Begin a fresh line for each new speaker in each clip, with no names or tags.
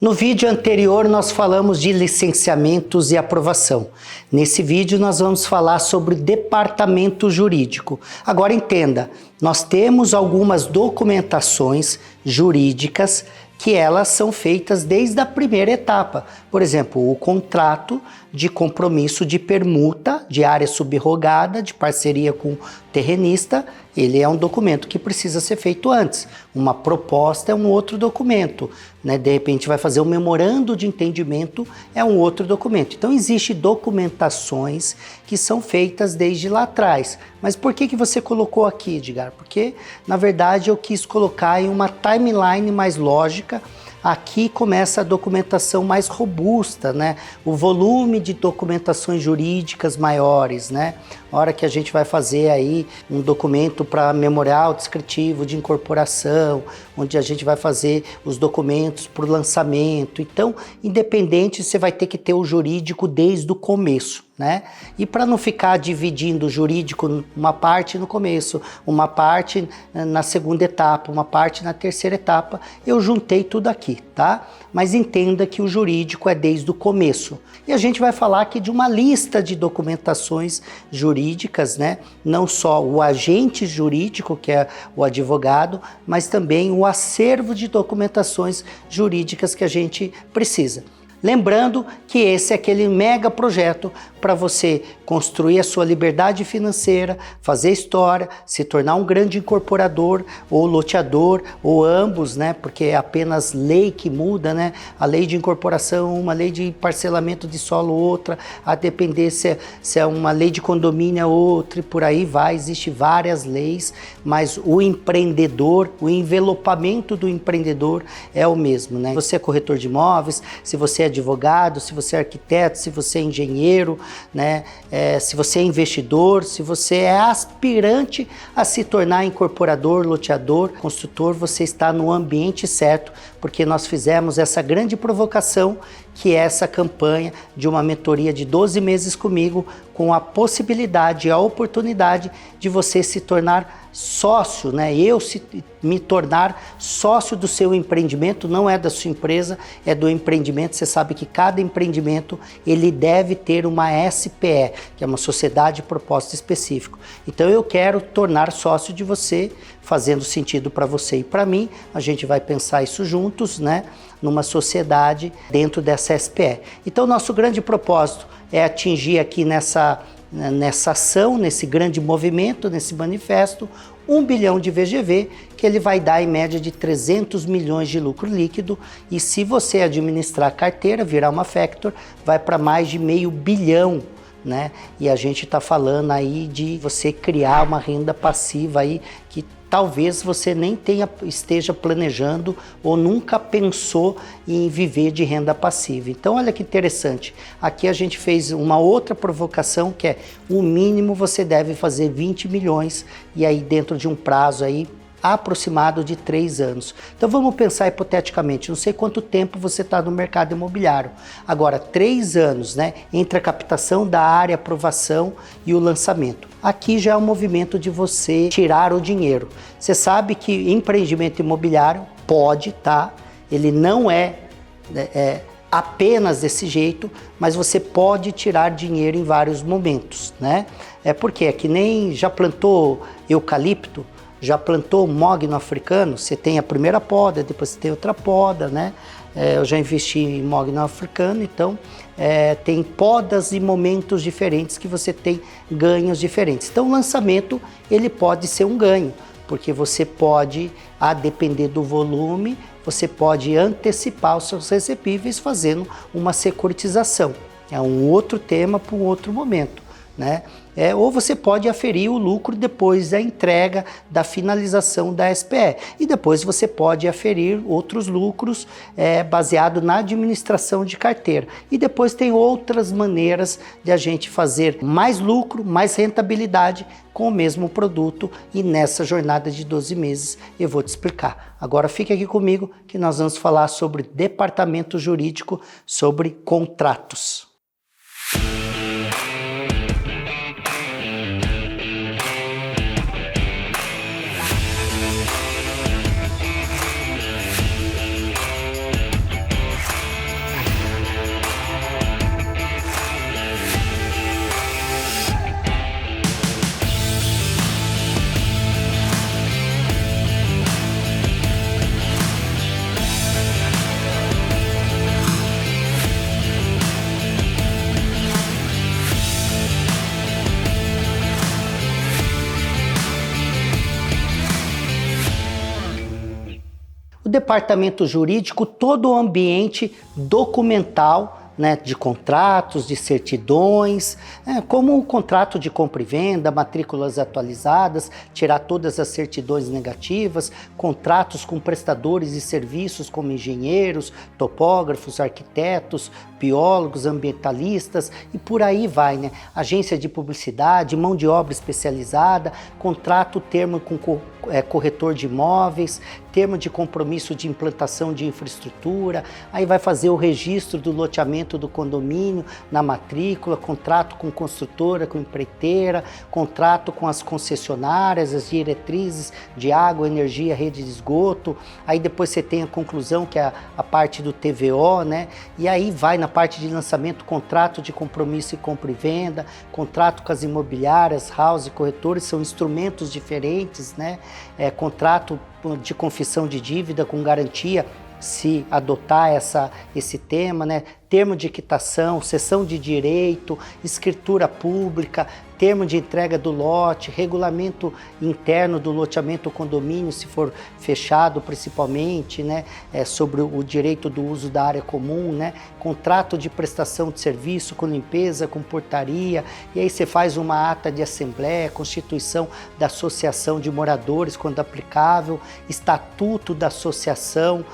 No vídeo anterior nós falamos de licenciamentos e aprovação. Nesse vídeo nós vamos falar sobre departamento jurídico. Agora entenda, nós temos algumas documentações jurídicas que elas são feitas desde a primeira etapa. Por exemplo, o contrato de compromisso de permuta de área subrogada, de parceria com o terrenista, ele é um documento que precisa ser feito antes. Uma proposta é um outro documento, né? De repente vai fazer um memorando de entendimento, é um outro documento. Então existem documentações que são feitas desde lá atrás. Mas por que você colocou aqui, Edgar? Porque, na verdade, eu quis colocar em uma timeline mais lógica. Aqui começa a documentação mais robusta, né? O volume de documentações jurídicas maiores, né? A hora que a gente vai fazer aí um documento para memorial descritivo de incorporação, onde a gente vai fazer os documentos para o lançamento. Então, independente, você vai ter que ter o jurídico desde o começo, né? E para não ficar dividindo o jurídico, uma parte no começo, uma parte na segunda etapa, uma parte na terceira etapa, eu juntei tudo aqui, tá? Mas entenda que o jurídico é desde o começo. E a gente vai falar aqui de uma lista de documentações jurídicas, né? Não só o agente jurídico, que é o advogado, mas também o acervo de documentações jurídicas que a gente precisa. Lembrando que esse é aquele mega projeto para você construir a sua liberdade financeira, fazer história, se tornar um grande incorporador ou loteador, ou ambos, né? Porque é apenas lei que muda, né? A lei de incorporação, uma lei de parcelamento de solo, outra, a depender se é uma lei de condomínio, outra, e por aí vai. Existem várias leis, mas o empreendedor, o envelopamento do empreendedor é o mesmo, né? Você é corretor de imóveis, se você é advogado, se você é arquiteto, se você é engenheiro, né? Se você é investidor, se você é aspirante a se tornar incorporador, loteador, construtor, você está no ambiente certo, porque nós fizemos essa grande provocação, que é essa campanha de uma mentoria de 12 meses comigo, com a possibilidade, a oportunidade de você se tornar sócio, né? Me tornar sócio do seu empreendimento, não é da sua empresa, é do empreendimento. Você sabe que cada empreendimento ele deve ter uma SPE, que é uma sociedade de propósito específico. Então eu quero tornar sócio de você, fazendo sentido para você e para mim. A gente vai pensar isso juntos, né? Numa sociedade dentro dessa SPE. Então nosso grande propósito é atingir aqui nessa ação, nesse grande movimento, nesse manifesto, 1 bilhão de VGV, que ele vai dar em média de 300 milhões de lucro líquido, e se você administrar a carteira, virar uma Factor, vai para mais de meio bilhão, né? E a gente está falando aí de você criar uma renda passiva aí que talvez você nem esteja planejando ou nunca pensou em viver de renda passiva. Então olha que interessante, aqui a gente fez uma outra provocação, que é o mínimo você deve fazer 20 milhões e aí dentro de um prazo aí aproximado de 3 anos. Então vamos pensar hipoteticamente, não sei quanto tempo você está no mercado imobiliário. Agora, 3 anos, né, entre a captação da área, aprovação e o lançamento. Aqui já é um movimento de você tirar o dinheiro. Você sabe que empreendimento imobiliário pode, tá? Ele não é apenas desse jeito, mas você pode tirar dinheiro em vários momentos, né? Porque é que nem já plantou eucalipto, já plantou mogno africano, você tem a primeira poda, depois você tem outra poda, né? Eu já investi em mogno africano, então tem podas e momentos diferentes que você tem ganhos diferentes. Então o lançamento ele pode ser um ganho, porque você pode, a depender do volume, você pode antecipar os seus recebíveis fazendo uma securitização. É um outro tema para um outro momento, né? Ou você pode aferir o lucro depois da entrega, da finalização da SPE. E depois você pode aferir outros lucros baseado na administração de carteira. E depois tem outras maneiras de a gente fazer mais lucro, mais rentabilidade com o mesmo produto. E nessa jornada de 12 meses eu vou te explicar. Agora fique aqui comigo que nós vamos falar sobre departamento jurídico, sobre contratos. O departamento jurídico, todo o ambiente documental, né, de contratos, de certidões, como o contrato de compra e venda, matrículas atualizadas, tirar todas as certidões negativas, contratos com prestadores de serviços como engenheiros, topógrafos, arquitetos, biólogos, ambientalistas e por aí vai, né? Agência de publicidade, mão de obra especializada, contrato termo com corretor de imóveis, termo de compromisso de implantação de infraestrutura, aí vai fazer o registro do loteamento do condomínio na matrícula, contrato com construtora, com empreiteira, contrato com as concessionárias, as diretrizes de água, energia, rede de esgoto, aí depois você tem a conclusão que é a parte do TVO, né? E aí vai na parte de lançamento, contrato de compromisso e compra e venda, contrato com as imobiliárias, house, corretores, são instrumentos diferentes, né? Contrato de confissão de dívida com garantia, se adotar esse tema, né? Termo de quitação, cessão de direito, escritura pública, termo de entrega do lote, regulamento interno do loteamento ou condomínio, se for fechado principalmente, né? Sobre o direito do uso da área comum, né? Contrato de prestação de serviço com limpeza, com portaria, e aí você faz uma ata de assembleia, constituição da associação de moradores quando aplicável, estatuto da associação,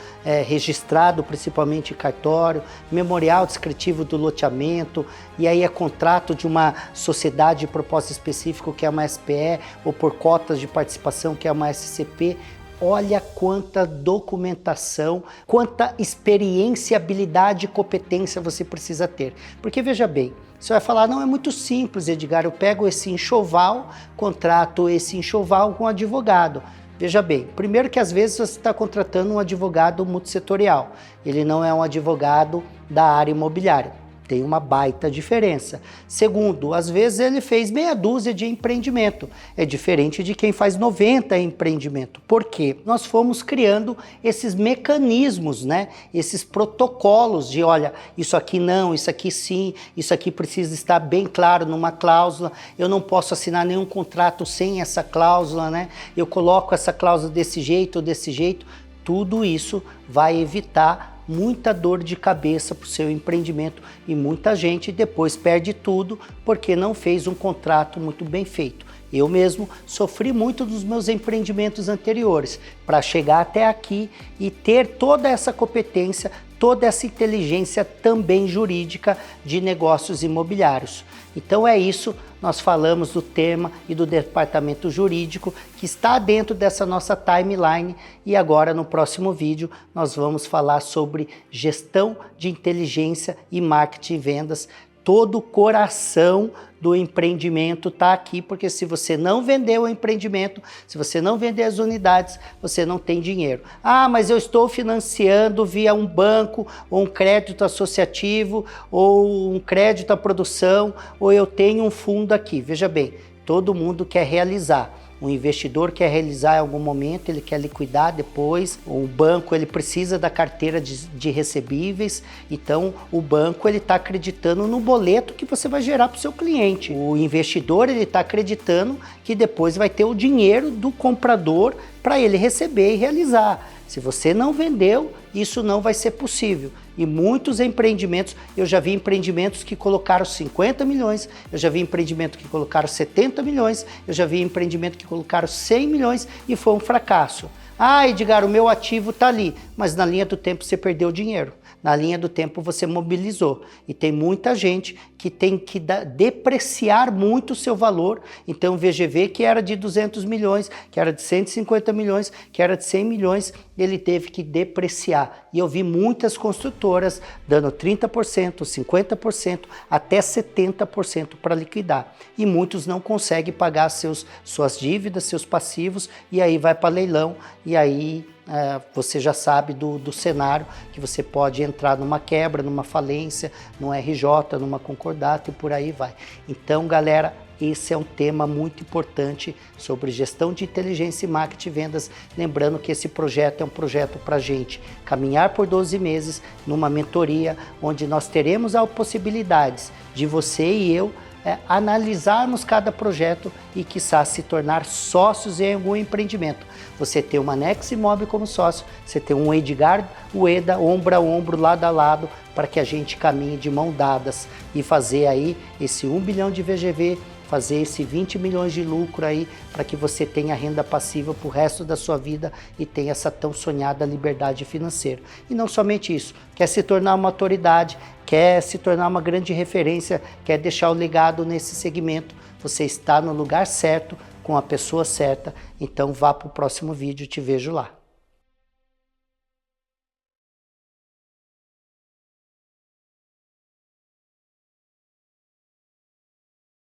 registrado principalmente em cartório, memorial descritivo do loteamento, e aí é contrato de uma sociedade de propósito específico, que é uma SPE, ou por cotas de participação, que é uma SCP. Olha quanta documentação, quanta experiência, habilidade e competência você precisa ter. Porque veja bem, você vai falar, não, é muito simples, Edgar, eu pego esse enxoval, contrato esse enxoval com um advogado. Veja bem, primeiro que às vezes você está contratando um advogado multissetorial, ele não é um advogado da área imobiliária. Tem uma baita diferença. Segundo, às vezes ele fez meia dúzia de empreendimento. É diferente de quem faz 90 empreendimento. Por quê? Nós fomos criando esses mecanismos, né? Esses protocolos de, olha, isso aqui não, isso aqui sim, isso aqui precisa estar bem claro numa cláusula, eu não posso assinar nenhum contrato sem essa cláusula, né? Eu coloco essa cláusula desse jeito ou desse jeito. Tudo isso vai evitar muita dor de cabeça para o seu empreendimento e muita gente depois perde tudo porque não fez um contrato muito bem feito. Eu mesmo sofri muito dos meus empreendimentos anteriores para chegar até aqui e ter toda essa competência, toda essa inteligência também jurídica de negócios imobiliários. Então é isso, nós falamos do tema e do departamento jurídico que está dentro dessa nossa timeline e agora no próximo vídeo nós vamos falar sobre gestão de inteligência e marketing e vendas. Todo o coração do empreendimento está aqui, porque se você não vender o empreendimento, se você não vender as unidades, você não tem dinheiro. Ah, mas eu estou financiando via um banco, ou um crédito associativo, ou um crédito à produção, ou eu tenho um fundo aqui. Veja bem, todo mundo quer realizar. O investidor quer realizar em algum momento, ele quer liquidar depois. O banco ele precisa da carteira de recebíveis, então o banco ele está acreditando no boleto que você vai gerar para o seu cliente. O investidor ele está acreditando que depois vai ter o dinheiro do comprador para ele receber e realizar. Se você não vendeu, isso não vai ser possível. E muitos empreendimentos, eu já vi empreendimentos que colocaram 50 milhões, eu já vi empreendimento que colocaram 70 milhões, eu já vi empreendimento que colocaram 100 milhões e foi um fracasso. Ah, Edgar, o meu ativo está ali, mas na linha do tempo você perdeu dinheiro. Na linha do tempo você mobilizou. E tem muita gente que tem que depreciar muito o seu valor. Então o VGV que era de 200 milhões, que era de 150 milhões, que era de 100 milhões, ele teve que depreciar. E eu vi muitas construtoras dando 30%, 50%, até 70% para liquidar. E muitos não conseguem pagar suas dívidas, seus passivos, e aí vai para leilão, e aí você já sabe do cenário que você pode entrar numa quebra, numa falência, num RJ, numa concordata e por aí vai. Então, galera, esse é um tema muito importante sobre gestão de inteligência e marketing e vendas. Lembrando que esse projeto é um projeto para a gente caminhar por 12 meses numa mentoria, onde nós teremos as possibilidades de você e eu analisarmos cada projeto e, quiçá, se tornar sócios em algum empreendimento. Você ter uma Nex Imóvel como sócio, você ter um Edgar Ueda, ombro a ombro, lado a lado, para que a gente caminhe de mão dadas e fazer aí esse 1 bilhão de VGV, fazer esse 20 milhões de lucro aí, para que você tenha renda passiva para o resto da sua vida e tenha essa tão sonhada liberdade financeira. E não somente isso, quer se tornar uma autoridade, quer se tornar uma grande referência, quer deixar o legado nesse segmento, você está no lugar certo, com a pessoa certa, então vá para o próximo vídeo, te vejo lá.